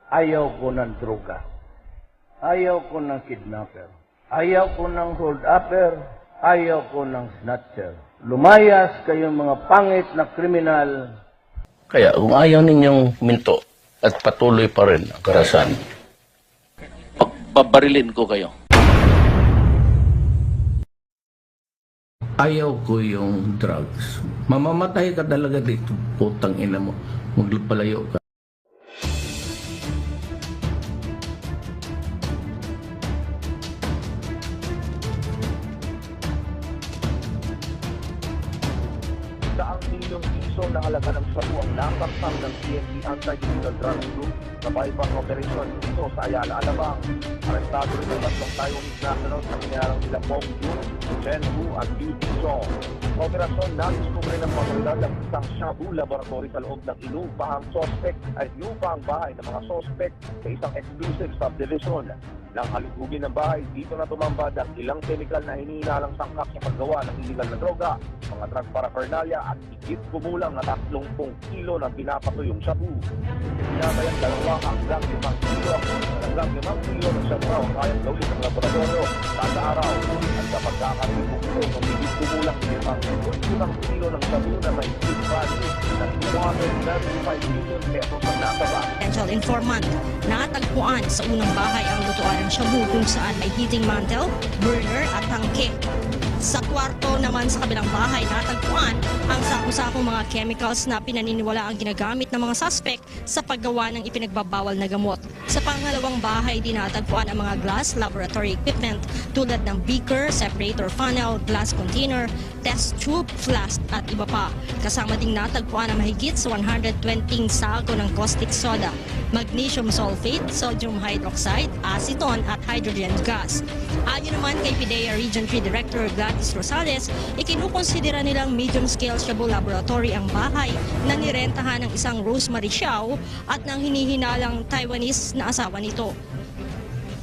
Ayaw ko ng droga. Ayaw ko ng kidnapper. Ayaw ko ng hold-upper. Ayaw ko ng snatcher. Lumayas kayong mga pangit na kriminal. Kaya kung ayaw ninyong minto at patuloy pa rin ang karahasan, pabarilin ko kayo. Ayaw ko yung drugs. Mamamatay ka talaga dito, putang ina mo. Magpalayo ka. Daang milyong piso na halaga ng sabu ang nasaktan ng PNP Anti-Illegal Drugs Group sa bypass operation dito sa Ayala, Alabang. Arestado rin ang tatlong Taiwanese nationals na pinarang nila Pong Jun, Chen Wu at Liu Jong. Sa operasyon, nadiskubre ng patuloy ang isang shabu laboratory sa loob ng inupahang suspect ay inupahang bahay ng mga suspect sa isang exclusive subdivision. Nang halugugin ng bahay, dito na tumambad ang ilang chemical na hinihinalang sangkap sa paggawa ng illegal na droga, mga drug paraphernalia at higit kumulang na 30 kilo na pinapatuyong shabu. Pinatayang 2 hanggang 5 kilo ng shabu ang kayang gawin ng laboratorio kada araw. At kapag kakatipong ito, higit kumulang 5 kilo ng shabu na may higit value ng 235 million pesos ang nasaba. Potential informant, natagpuan sa unang bahay ang lutuan ng shabu kung saan may heating mantle, burner at tangke. Sa kwarto naman sa kabilang bahay, natagpuan ang sako-sakong mga chemicals na pinaniniwala ang ginagamit ng mga suspect sa paggawa ng ipinagbabawal na gamot. Sa pangalawang bahay, dinatagpuan ang mga glass laboratory equipment tulad ng beaker, separator funnel, glass container, test tube, flask at iba pa. Kasama ding natagpuan ang mahigit sa 120 sako ng caustic soda, magnesium sulfate, sodium hydroxide, acetone at hydrogen gas. Ayon naman kay PIDEA Region 3 Director Gladys Rosales, ikinukonsidera nilang medium-scale shabu laboratory ang bahay na nirentahan ng isang Rosemary Xiao at ng hinihinalang Taiwanese na asawa nito.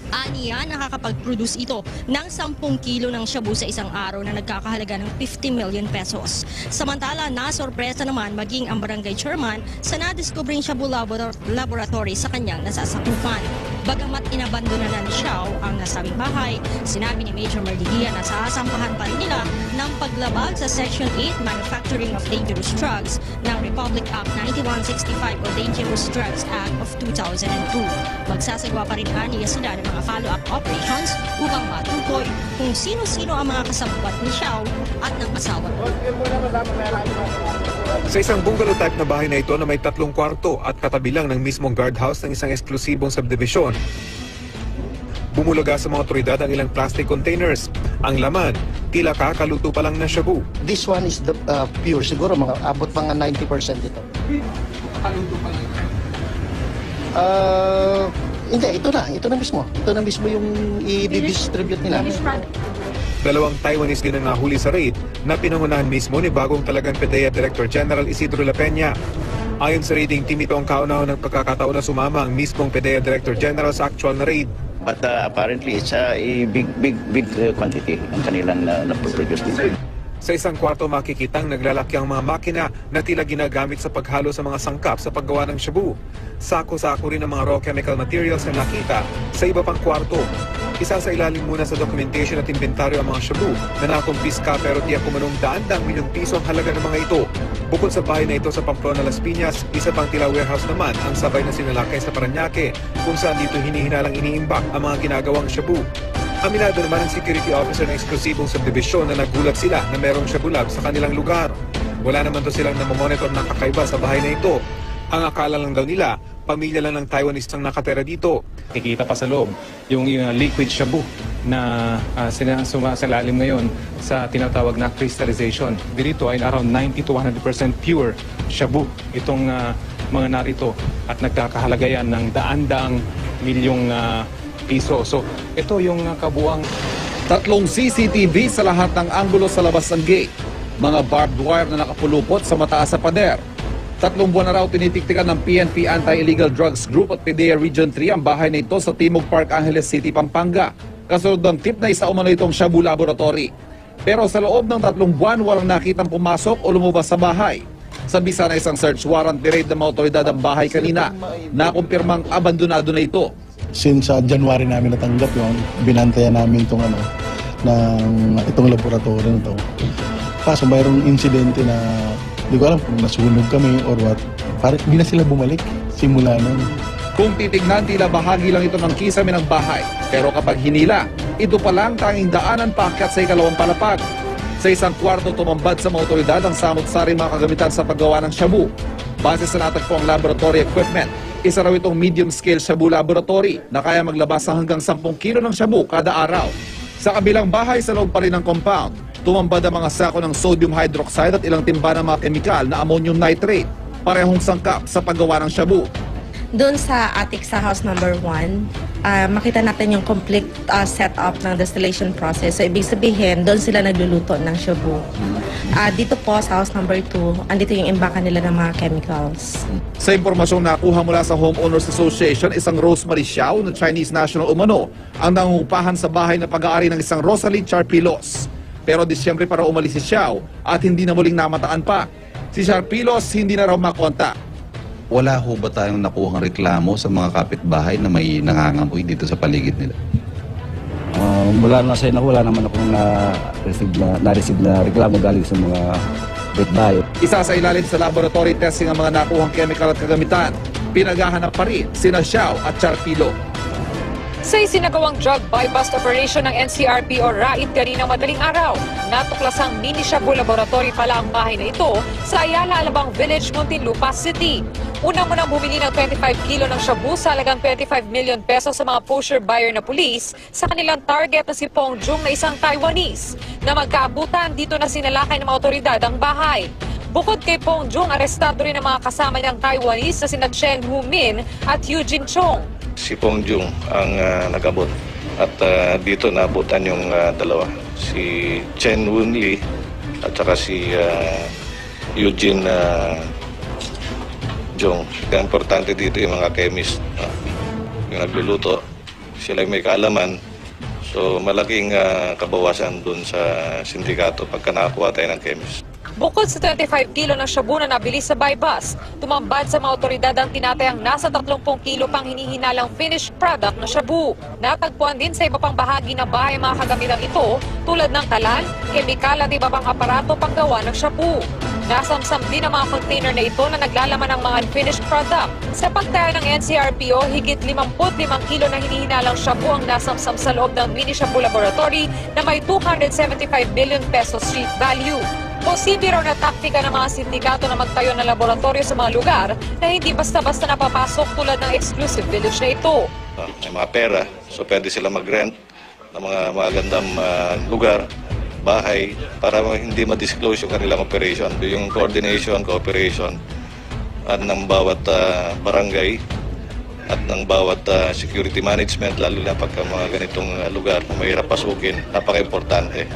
Aniya, nakakapag-produce ito ng 10 kilo ng shabu sa isang araw na nagkakahalaga ng 50 million pesos. Samantala, nasorpresa naman maging ang barangay chairman sa nadiskubring shabu laboratory sa kanyang nasasakupan. Bagamat inabandona na ni Xiao ang nasabing bahay, sinabi ni Major Merdigia na sasampahan pa rin nila ng paglabag sa Section 8 Manufacturing of Dangerous Drugs ng Republic Act 9165 o Dangerous Drugs Act of 2002. Magsasagawa pa rin niya sila ng mga follow-up operations upang matukoy kung sino-sino ang mga kasabwat ni Xiao at ng asawa. Sa isang bungalow type na bahay na ito na may 3 kwarto at katabi lang ng mismong guardhouse ng isang eksklusibong subdivision, bumulaga sa mga otoridad ang ilang plastic containers. Ang laman, tila kakaluto pa lang na shabu. This one is the pure. Siguro mga abot mga 90% ito. Kaluto pa lang? Hindi, ito na mismo. Ito na mismo yung i-distribute nila. 2 Taiwanese din ang nahuli sa raid na pinangunahan mismo ni bagong talagang PIDEA Director General Isidro La Peña. Ayon sa raiding team, ito ang kauna-unang ng pagkakataon na sumama ang mismong PIDEA Director General sa actual na raid. But apparently it's a big quantity ang kanilang na-produce dito. Sa isang kwarto makikitang naglalaki ang mga makina na tila ginagamit sa paghalo sa mga sangkap sa paggawa ng shabu. Sako-sako rin ang mga raw chemical materials na nakita sa iba pang kwarto. Isa sa ilalim muna sa documentation at inventaryo ang mga shabu na nakumpiska pero tiyak kumanong daan-daang milyong piso ang halaga ng mga ito. Bukod sa bahay na ito sa Pamplona, Las Piñas, isa pang tila warehouse naman ang sabay na sinalakay sa Parañaque kung saan dito hinihinalang iniimbak ang mga ginagawang shabu. Aminado naman ang security officer ng eksklusibong subdivision na nagulat sila na merong shabu lab sa kanilang lugar. Wala naman to silang namomonitor na kakaiba sa bahay na ito. Ang akala lang daw nila, pamilya lang ng Taiwanese ang nakatera dito. Kikita pa sa loob yung liquid shabu na sumasalalim ngayon sa tinatawag na crystallization. Dito ay around 90 to 100% pure shabu itong mga narito at nagkakahalaga yan ng daan-daang milyong piso. So ito yung kabuang 3 CCTV sa lahat ng anggulo sa labas ng gate. Mga barbed wire na nakapulupot sa mataas sa pader. 3 buwan na raw tinitiktikan ng PNP Anti-Illegal Drugs Group at PIDEA Region 3 ang bahay na ito sa Timog Park, Angeles City, Pampanga. Kasunod ng tip na isa umano itong shabu laboratory. Pero sa loob ng 3 buwan walang nakitang pumasok o lumabas sa bahay. Sa bisa na isang search warrant ni-raid ng mga otoridad ang bahay kanina, nakumpirmang abandonado na ito. Since January namin natanggap yun, binantayan namin itong itong laboratory na ito. Kaso mayroong insidente na hindi ko alam kung nasunog kami or what. Parang hindi na sila bumalik simula nun. Kung titignan, tila bahagi lang ito ng kisame ng bahay. Pero kapag hinila, ito pa lang tanging daanan paakyat sa ikalawang palapag. Sa isang kwarto tumambad sa mga otoridad ang samot-saring mga kagamitan sa paggawa ng shabu. Base sa natagpo ang laboratory equipment, isa raw itong medium-scale shabu laboratory na kaya maglabas ng hanggang 10 kilo ng shabu kada araw. Sa kabilang bahay sa loob pa rin ng compound, tumambad ang mga sako ng sodium hydroxide at ilang timba ng mga kemikal na ammonium nitrate, parehong sangkap sa paggawa ng shabu. Doon sa attic sa house number 1, makita natin yung complete setup ng distillation process. So, ibig sabihin, doon sila nagluluto ng shabu. Dito po sa house number 2, andito yung imbakan nila ng mga chemicals. Sa impormasyong nakuha mula sa Homeowners Association, isang Rosemary Xiao na Chinese national umano ang nangungupahan sa bahay na pag-aari ng isang Rosalie Charpilos. Pero Disyembre para umalis si Xiao at hindi na muling namataan pa. Si Charpilos hindi na raw makontak. Wala ho ba tayong nakuhang reklamo sa mga kapitbahay na may nangangamoy dito sa paligid nila? Mula na sa wala naman akong na-receive na reklamo galing sa mga kapitbahay. Isa sa ilalim sa laboratory testing ang mga nakuhang chemical at kagamitan. Pinaghahanap pa rin sina Xiao at Charpilo. Sa isinagawang drug buy-bust operation ng NCRP o RAID kaninang madaling araw, natuklasang mini shabu laboratory pala ang bahay na ito sa Ayala Alabang Village, Muntinlupa City. Unang-unang bumili ng 25 kilo ng shabu sa halagang 25 million pesos sa mga pusher buyer na pulis sa kanilang target na si Pong Jung na isang Taiwanese. Na magkaabutan, dito na sinalakay ng mga otoridad ang bahay. Bukod kay Pong Jung, arestado rin ang mga kasama niyang Taiwanese na sina Chen Hu-min at Eugene Chong. Si Pong Jung ang nag-abot at dito naabutan yung dalawa, si Chen Wun-li at saka si Eugene Jung. Kaya importante dito yung mga chemist, yung nagluluto, sila yung may kaalaman. So malaking kabawasan dun sa sindikato pagka nakakuha tayo ng chemist. Bukod sa 25 kilo ng shabu na nabili sa buy-bust, tumambad sa mga otoridad ang tinatayang nasa 30 kilo pang hinihinalang finished product na shabu. Natagpuan din sa iba pang bahagi ng bahay mga kagamitan ito tulad ng kalan, kemikal at iba pang aparato panggawa ng shabu. Nasamsam din ang mga container na ito na naglalaman ng mga unfinished product. Sa pagtaya ng NCRPO, higit 55 kilo na hinihinalang shabu ang nasamsam sa loob ng mini shabu laboratory na may 275 billion pesos street value. Posible raw na taktika ng mga sindikato na magtayo ng laboratorio sa mga lugar na hindi basta-basta napapasok tulad ng exclusive village na ito. May mga pera, so pwede sila mag-rent ng mga magandang lugar, bahay, para hindi ma-disclose yung kanilang operation. Yung coordination, cooperation at ng bawat barangay at ng bawat security management, lalo na pagka mga ganitong lugar na mahirap pasukin, napaka-importante.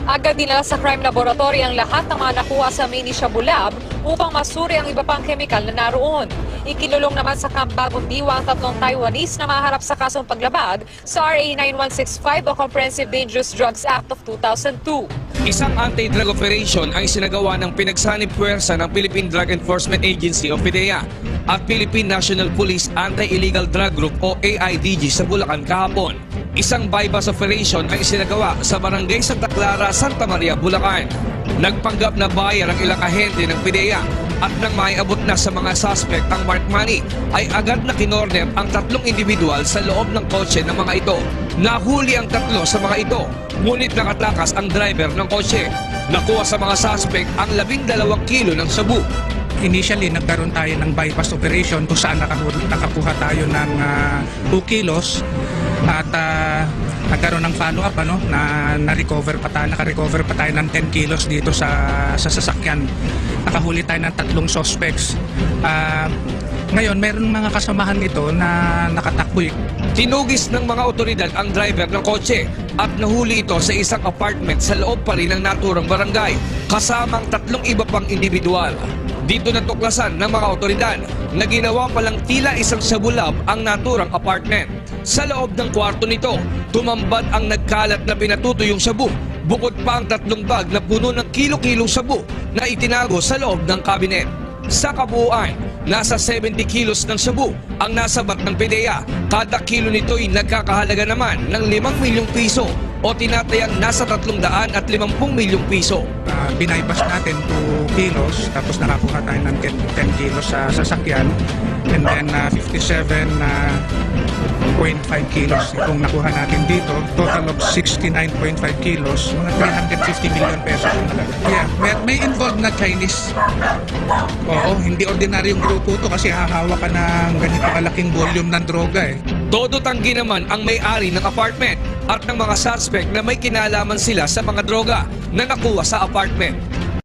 Agad dinala sa crime laboratory ang lahat ng mga nakuha sa mini shabu lab upang masuri ang iba pang chemical na naroon. Ikinulong naman sa Camp Bagong Diwa ang 3 Taiwanese na maharap sa kasong paglabag sa RA 9165 o Comprehensive Dangerous Drugs Act of 2002. Isang anti-drug operation ang isinagawa ng pinagsanib puwersa ng Philippine Drug Enforcement Agency o PDEA at Philippine National Police Anti-Illegal Drug Group o AIDG sa Bulacan kahapon. Isang buy-bust operation ang isinagawa sa Barangay Santa Clara, Santa Maria, Bulacan. Nagpanggap na buyer ang ilang ahente ng PDEA at nang maiabot na sa mga suspect ang marked money, ay agad na kinorner ang 3 individual sa loob ng kotse ng mga ito. Nahuli ang 3 sa mga ito, ngunit nakatakas ang driver ng kotse. Nakuha sa mga suspect ang 12 kilo ng shabu. Initially, nagkaroon tayo ng bypass operation kung saan nakakuha tayo ng 2 kilos at nagkaroon ng follow-up naka-recover pa tayo ng 10 kilos dito sa sasakyan. Nakahuli tayo ng 3 suspects. Ngayon, meron mga kasamahan ito na nakatakboy. Tinugis ng mga otoridad ang driver ng kotse at nahuli ito sa isang apartment sa loob pa rin ng naturang barangay kasamang 3 iba pang individual. Dito natuklasan ng mga otoridad na ginawa palang tila isang shabu lab ang naturang apartment. Sa loob ng kwarto nito, tumambad ang nagkalat na pinatutuyong shabu Bukod pa ang 3 bag na puno ng kilo-kilong shabu na itinago sa loob ng kabinet. Sa kabuuan, nasa 70 kilos ng shabu ang nasabat ng PDEA. Kada kilo nito'y nagkakahalaga naman ng 5 milyong piso o tinatayang nasa 350 milyong piso. Binaybas natin 2 kilos, tapos nakakuha tayo ng 10 kilos sa sasakyan, and then 57.5 kilos itong nakuha natin dito. Total of 69.5 kilos, mga 350 million pesos. Yeah, may involved na Chinese. Oo, hindi ordinaryong grupo to kasi hahawa ka ng ganito kalaking volume ng droga eh. Todo tanggi naman ang may-ari ng apartment at ng mga suspect na may kinalaman sila sa mga droga na nakuha sa apartment.